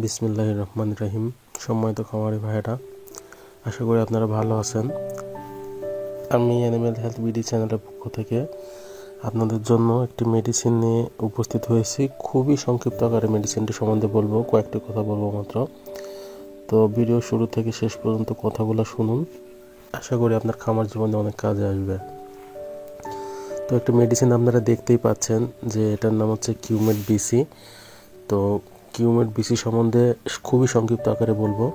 বিসমিল্লাহির রহমানির রহিম। সম্মানিত খামারি ভাইয়েরা, আশা করি আপনারা ভালো আছেন। আমি অ্যানিম্যাল হেলথ বিডি চ্যানেলের পক্ষ থেকে আপনাদের জন্য একটি মেডিসিন নিয়ে উপস্থিত হয়েছি। খুবই সংক্ষিপ্ত আকারে মেডিসিনটি সম্বন্ধে বলবো, কয়েকটি কথা বলবো মাত্র। তো ভিডিও শুরু থেকে শেষ পর্যন্ত কথাগুলো শুনুন, আশা করি আপনার খামার জীবনে অনেক কাজে আসবে। তো একটা মেডিসিন আপনারা দেখতেই পাচ্ছেন যে এটার নাম হচ্ছে কিউমেট বিসি। তো কিউমেট বিসি সম্বন্ধে খুবই সংক্ষিপ্ত আকারে বলবো।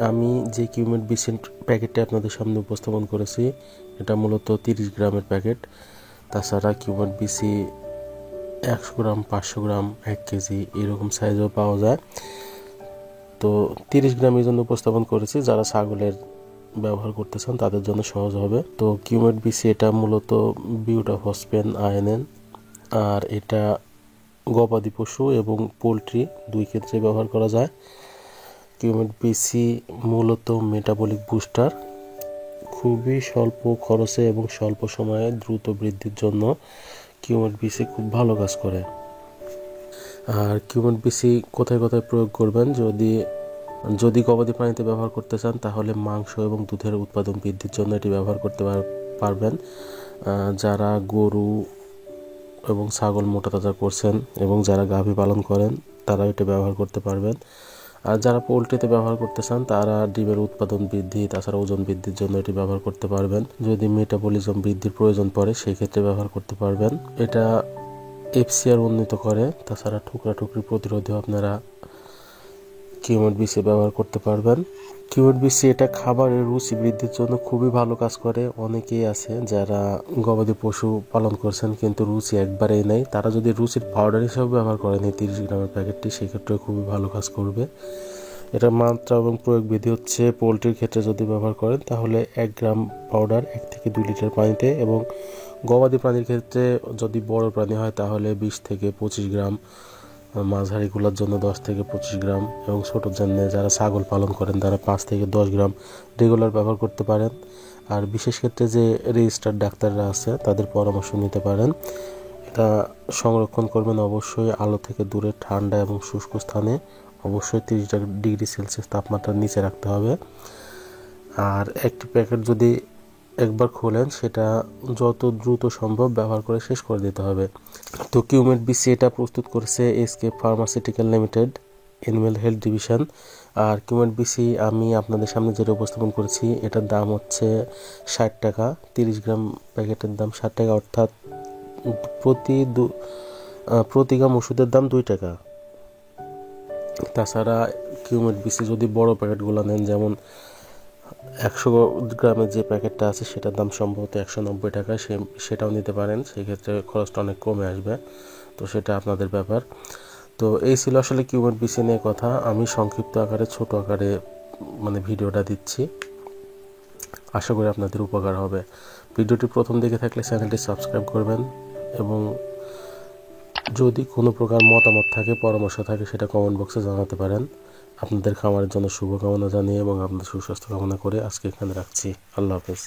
আমি যে কিউমেট বিসির প্যাকেটটি আপনাদের সামনে উপস্থাপন করেছি, এটা মূলত 30 গ্রামের প্যাকেট। তাছাড়া কিউমেট বিসি 100 গ্রাম, 500 গ্রাম, 1 কেজি এরকম সাইজও পাওয়া যায়। তো 30 গ্রাম এই জন্য উপস্থাপন করেছি, যারা ছাগলের ব্যবহার করতে চান তাদের জন্য সহজ হবে। তো কিউমেট বিসি এটা মূলত বিউটাফসপেন আয়নেন, আর এটা গবাদি পশু এবং পোলট্রি দুই ক্ষেত্রে ব্যবহার করা যায়। কিউমেট বিসি মূলত মেটাবলিক বুস্টার, খুবই স্বল্প খরচে এবং স্বল্প সময়ে দ্রুত বৃদ্ধির জন্য কিউমেট বিসি খুব ভালো কাজ করে। আর কিউমেট বিসি কোথায় কোথায় প্রয়োগ করবেন, যদি গবাদি প্রাণীতে ব্যবহার করতে চান তাহলে মাংস এবং দুধের উৎপাদন বৃদ্ধির জন্য এটি ব্যবহার করতে পারবেন। যারা গরু এবং ছাগল মোটা তাজা করছেন এবং যারা গাভী পালন করেন তারা এটা ব্যবহার করতে পারবেন। আর যারা পোলট্রিতে ব্যবহার করতে চান তারা ডিমের উৎপাদন বৃদ্ধি, তাছাড়া ওজন বৃদ্ধির জন্য এটি ব্যবহার করতে পারবেন। যদি মেটাবলিজম বৃদ্ধির প্রয়োজন পড়ে সেই ক্ষেত্রে ব্যবহার করতে পারবেন। এটা এফসিআর উন্নীত করে, তাছাড়া ঠুকরি প্রতিরোধেও আপনারা কিউমেট বিসি ব্যবহার করতে পারবেন। কিউমেট বিসি এটা খাবারের রুচি বৃদ্ধির জন্য খুবই ভালো কাজ করে। অনেকেই আছে যারা গবাদি পশু পালন করছেন কিন্তু রুচি একবারেই নেই, তারা যদি রুচির পাউডার হিসেবে ব্যবহার করেন এই 30 গ্রামের প্যাকেটটি, সেক্ষেত্রে খুবই ভালো কাজ করবে। এটার মাত্রা এবং প্রয়োগ বিধি হচ্ছে, পোলট্রির ক্ষেত্রে যদি ব্যবহার করেন তাহলে 1 গ্রাম পাউডার 1 থেকে 2 লিটার পানিতে, এবং গবাদি প্রাণীর ক্ষেত্রে যদি বড় প্রাণী হয় তাহলে 20 থেকে 25 গ্রাম, মাঝারিগুলোর জন্য 10 থেকে 25 গ্রাম, এবং ছোটোর জন্য যারা ছাগল পালন করেন তারা 5 থেকে 10 গ্রাম রেগুলার ব্যবহার করতে পারেন। আর বিশেষ ক্ষেত্রে যে রেজিস্টার্ড ডাক্তাররা আছে তাদের পরামর্শ নিতে পারেন। এটা সংরক্ষণ করবেন অবশ্যই আলো থেকে দূরে, ঠান্ডা এবং শুষ্ক স্থানে, অবশ্যই 30 ডিগ্রি সেলসিয়াস তাপমাত্রার নিচে রাখতে হবে। আর একটি প্যাকেট যদি একবার খোলেন সেটা যত দ্রুত সম্ভব ব্যবহার করে শেষ করে দিতে হবে। তো কিউমেট বিসি এটা প্রস্তুত করেছে SK pharmaceutical limited, animal health division. আর কিউমেট বিসি আমি আপনাদের সামনে যেটা উপস্থাপন করেছি এটার দাম হচ্ছে 60 টাকা। 30 গ্রাম প্যাকেটের দাম 60 টাকা, অর্থাৎ প্রতি গ্রাম ওষুধের দাম 2 টাকা। তাছাড়া কিউমেট বিসি যদি বড় প্যাকেটগুলো নেন, যেমন 100 গ্রামের যে প্যাকেটটা আছে সেটার দাম সম্ভবত 190 টাকা, সেটাও নিতে পারেন। সেক্ষেত্রে খরচটা অনেক কমে আসবে, তো সেটা আপনাদের ব্যাপার। তো এই ছিল আসলে কিউমেট বিসি নিয়ে কথা। আমি সংক্ষিপ্ত আকারে ছোট আকারে ভিডিওটা দিচ্ছি, আশা করি আপনাদের উপকার হবে। ভিডিওটি প্রথম দেখে থাকলে চ্যানেলটি সাবস্ক্রাইব করবেন, এবং যদি কোনো প্রকার মতামত থাকে, পরামর্শ থাকে, সেটা কমেন্ট বক্সে জানাতে পারেন। আপনাদের খামারের জন্য শুভকামনা জানিয়ে এবং আপনাদের সুস্বাস্থ্য কামনা করে আজকে এখানে রাখছি। আল্লাহ হাফেজ।